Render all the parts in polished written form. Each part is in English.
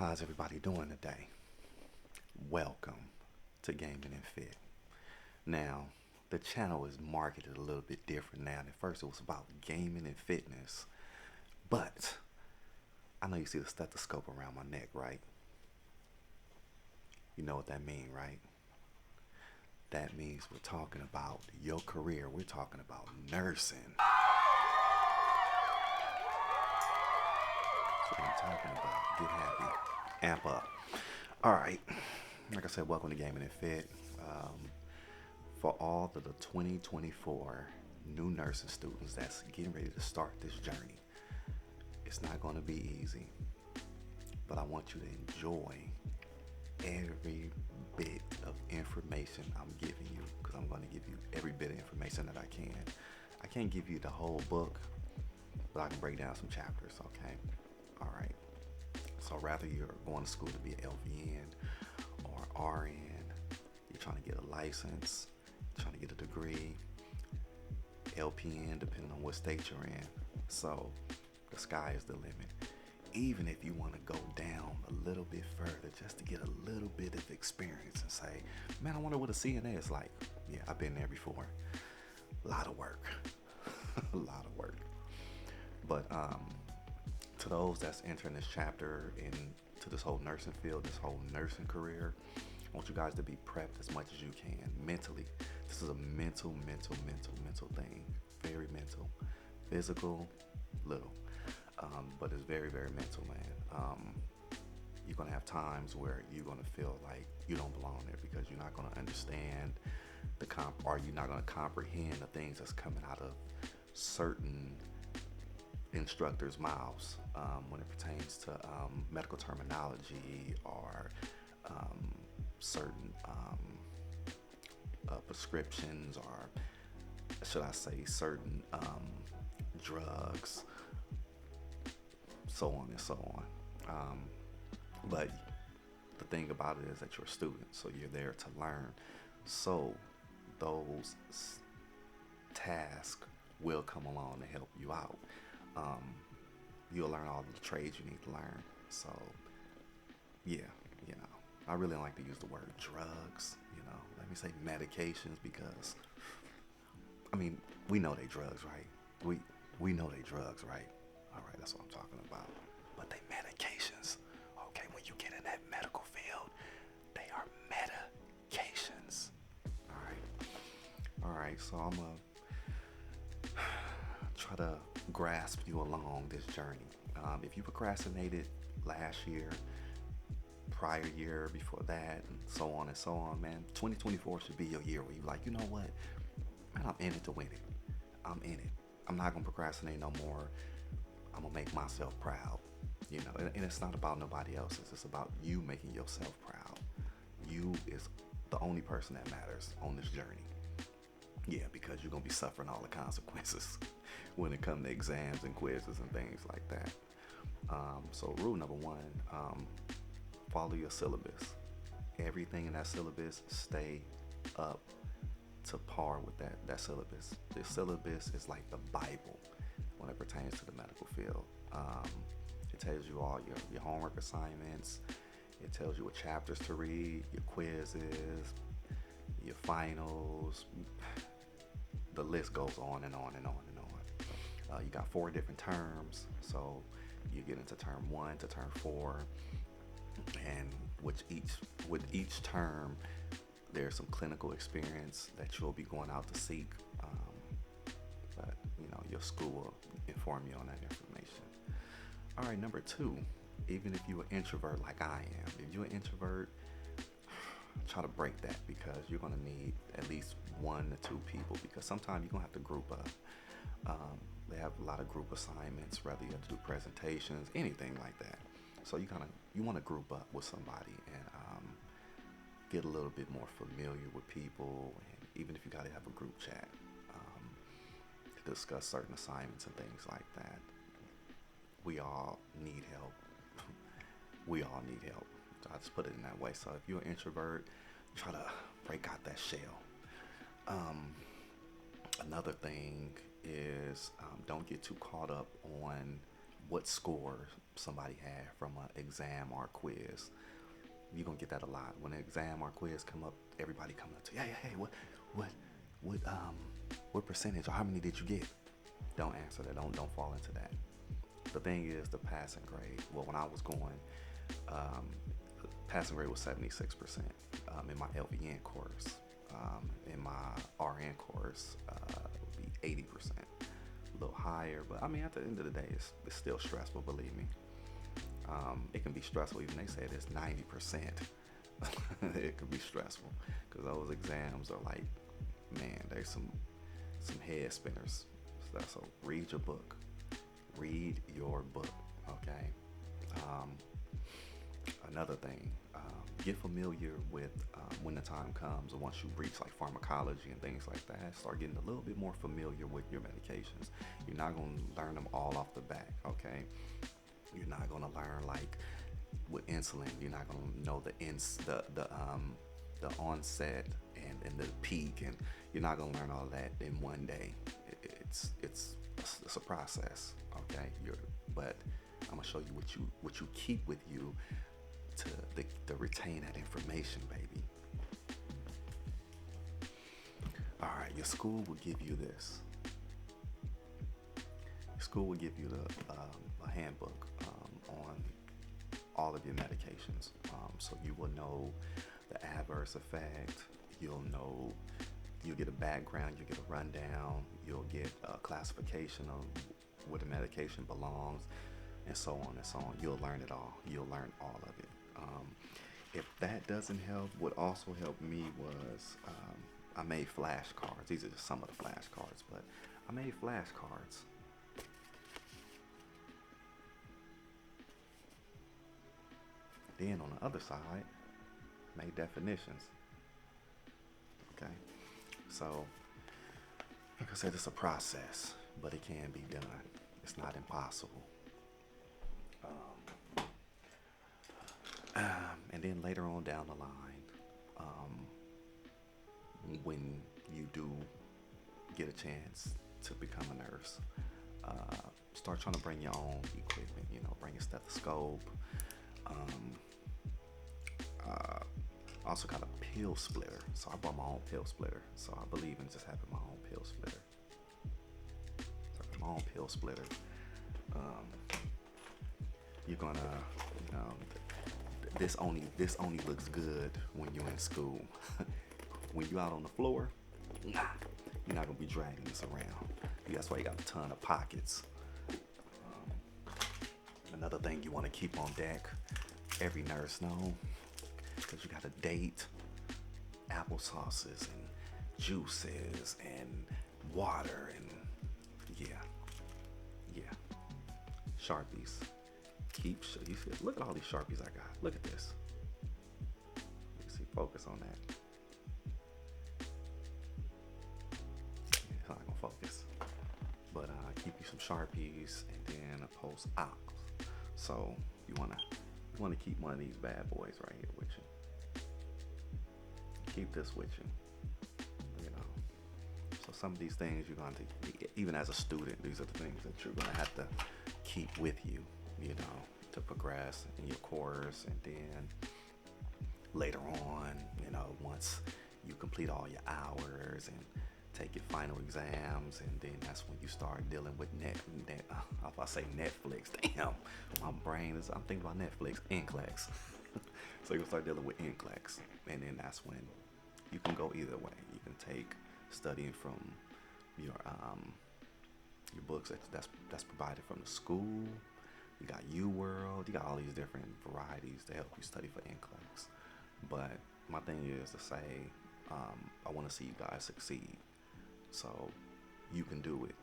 How's everybody doing today? Welcome to Gaming and Fit. Now, the channel is marketed a little bit different now. At first, it was about gaming and fitness, but I know you see the stethoscope around my neck, right? You know what that means, right? That means we're talking about your career. We're talking about nursing. That's what I'm talking about. Get happy. Amp up. All right. Like I said, welcome to Gaming and Fit. For all of the 2024 new nursing students that's getting ready to start this journey, it's not going to be easy, but I want you to enjoy every bit of information I'm giving you, because I'm going to give you every bit of information that I can. I can't give you the whole book, but I can break down some chapters, okay? All right. So rather you're going to school to be an LPN or RN, you're trying to get a license, trying to get a degree, LPN, depending on what state you're in. So the sky is the limit. Even if you want to go down a little bit further just to get a little bit of experience and say, man, I wonder what a CNA is like. Yeah, I've been there before. A lot of work. A lot of work. But to those that's entering this chapter into this whole nursing field, this whole nursing career, I want you guys to be prepped as much as you can mentally. This is a mental thing. Very mental. Physical, little. But it's very, very mental, man. You're going to have times where you're going to feel like you don't belong there because you're not going to understand or you're not going to comprehend the things that's coming out of certain instructors' mouths when it pertains to medical terminology or certain prescriptions, or should I say certain drugs, so on and so on. But the thing about it is that you're a student, so you're there to learn. So those tasks will come along to help you out. You'll learn all the trades you need to learn. So yeah, I really don't like to use the word drugs, let me say medications, because I mean, we know they drugs, right? We know they drugs, right? All right, that's what I'm talking about. But they medications. Okay, when you get in that medical field, they are medications. All right, so I'm gonna try to grasp you along this journey. If you procrastinated last year, prior year before that, and so on, man, 2024 should be your year where you're like, you know what, man, I'm in it to win it. I'm in it. I'm not gonna procrastinate no more. I'm gonna make myself proud, and it's not about nobody else's. It's about you making yourself proud. You is the only person that matters on this journey. Yeah, because you're gonna be suffering all the consequences when it comes to exams and quizzes and things like that. So rule number one, follow your syllabus. Everything in that syllabus, stay up to par with that syllabus. The syllabus is like the Bible when it pertains to the medical field. It tells you all your homework assignments. It tells you what chapters to read, your quizzes, your finals. The list goes on and on and on and on. You got 4 different terms, so you get into term 1 to term 4, and with each term, there's some clinical experience that you'll be going out to seek. But your school will inform you on that information. All right, number 2, even if you're an introvert like I am, if you're an introvert, try to break that, because you're going to need at least 1 to 2 people, because sometimes you're going to have to group up. They have a lot of group assignments, whether you have to do presentations, anything like that. So you want to group up with somebody and get a little bit more familiar with people, and even if you got to have a group chat to discuss certain assignments and things like that. We all need help. We all need help. I just put it in that way. So if you're an introvert, try to break out that shell. Another thing is don't get too caught up on what score somebody had from an exam or a quiz. You're gonna get that a lot. When an exam or quiz come up, everybody coming up to you, hey, what, what, what percentage or how many did you get? Don't answer that. Don't fall into that. The thing is the passing grade. Well, when I was going, um, passing grade was 76% in my LPN course. In my RN course, it would be 80%, a little higher. But I mean, at the end of the day, it's still stressful. Believe me, it can be stressful. Even they say it's 90%. It can be stressful because those exams are like, man, there's some head spinners. So read your book. Read your book. Okay. Another thing, get familiar with when the time comes, and once you reach like pharmacology and things like that, start getting a little bit more familiar with your medications. You're not going to learn them all off the bat, okay? You're not going to learn like with insulin. You're not going to know the onset and the peak, and you're not going to learn all that in one day. It's a process, okay? But I'm gonna show you what you keep with you to retain that information, baby. All right, your school will give you this. Your school will give you a handbook on all of your medications, so you will know the adverse effect. You'll get a background, you'll get a rundown, you'll get a classification of where the medication belongs, and so on and so on. You'll learn it all. You'll learn all of it. If that doesn't help, what also helped me was I made flashcards. These are just some of the flashcards, but I made flashcards. Then on the other side, made definitions. Okay, so like I said, it's a process, but it can be done. It's not impossible. And then later on down the line, when you do get a chance to become a nurse, start trying to bring your own equipment. Bring a stethoscope. Also got a pill splitter, so I bought my own pill splitter. So I believe in just having my own pill splitter. My own pill splitter. You're gonna, this only looks good when you're in school. When you're out on the floor, you're not gonna be dragging this around. That's why you got a ton of pockets. Another thing you want to keep on deck, every nurse know, because you got to date applesauces and juices and water and yeah, Sharpies. Look at all these Sharpies I got. Look at this. You see, focus on that. It's not gonna focus. But keep you some Sharpies and then a post-op. So you wanna keep one of these bad boys right here with you. Keep this with you. So some of these things you're going to, even as a student, these are the things that you're gonna have to keep with you, to progress in your course. And then later on, once you complete all your hours and take your final exams, and then that's when you start dealing with if I say Netflix, damn, my brain is, I'm thinking about Netflix, NCLEX. So you'll start dealing with NCLEX, and then that's when you can go either way. You can take studying from your books that's provided from the school. You got UWorld, you got all these different varieties to help you study for NCLEX. But my thing is to say, I want to see you guys succeed. So you can do it.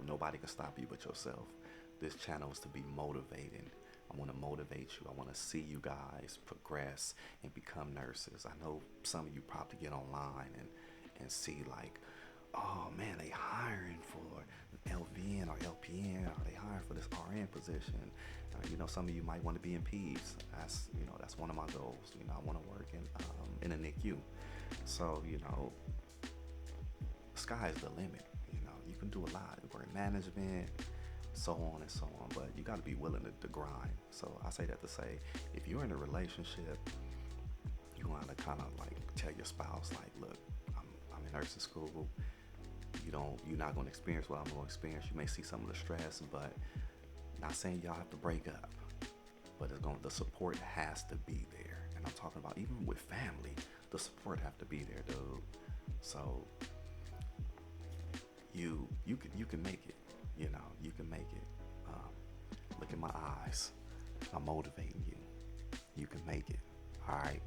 Nobody can stop you but yourself. This channel is to be motivating. I want to motivate you. I want to see you guys progress and become nurses. I know some of you probably get online and see like, oh man, they hiring for LVN or LPN, or they hiring for this RN position. Some of you might want to be in Peds. That's one of my goals. I want to work in a NICU. So sky's the limit. You can do a lot. You work in management, so on and so on. But you got to be willing to grind. So I say that to say, if you're in a relationship, you want to kind of like tell your spouse, like, look, I'm in nursing school. You're not going to experience what I'm going to experience. You may see some of the stress, but not saying y'all have to break up, but the support has to be there. And I'm talking about even with family, the support have to be there, dude. So you can make it. You can make it. Look in my eyes. I'm motivating you. You can make it. All right.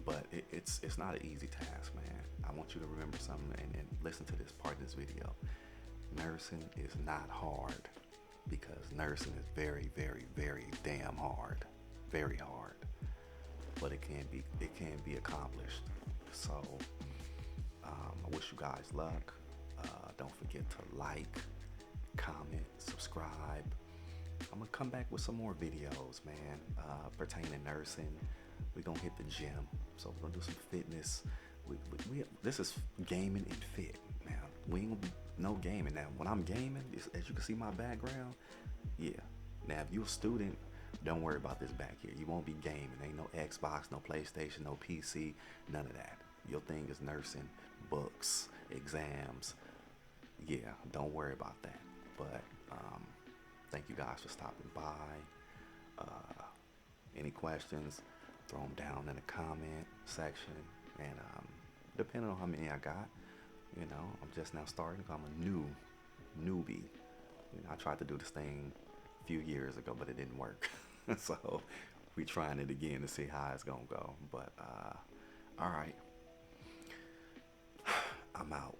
But it's not an easy task, man. I want you to remember something and listen to this part of this video. Nursing is not hard, because nursing is very, very, very damn hard. Very hard. But it can be accomplished. So I wish you guys luck. Don't forget to like, comment, subscribe. I'm gonna come back with some more videos, man, pertaining to nursing. We're gonna hit the gym, so we're gonna do some fitness. This is gaming and fit, man. We ain't gonna be no gaming now. When I'm gaming, as you can see my background, yeah. Now if you're a student, don't worry about this back here. You won't be gaming. Ain't no Xbox, no PlayStation, no PC, none of that. Your thing is nursing, books, exams. Yeah, don't worry about that. But thank you guys for stopping by. Any questions, throw them down in the comment section. And depending on how many I got, I'm just now starting. I'm a newbie. I tried to do this thing a few years ago, but it didn't work. So we trying it again to see how it's gonna go. But all right, I'm out.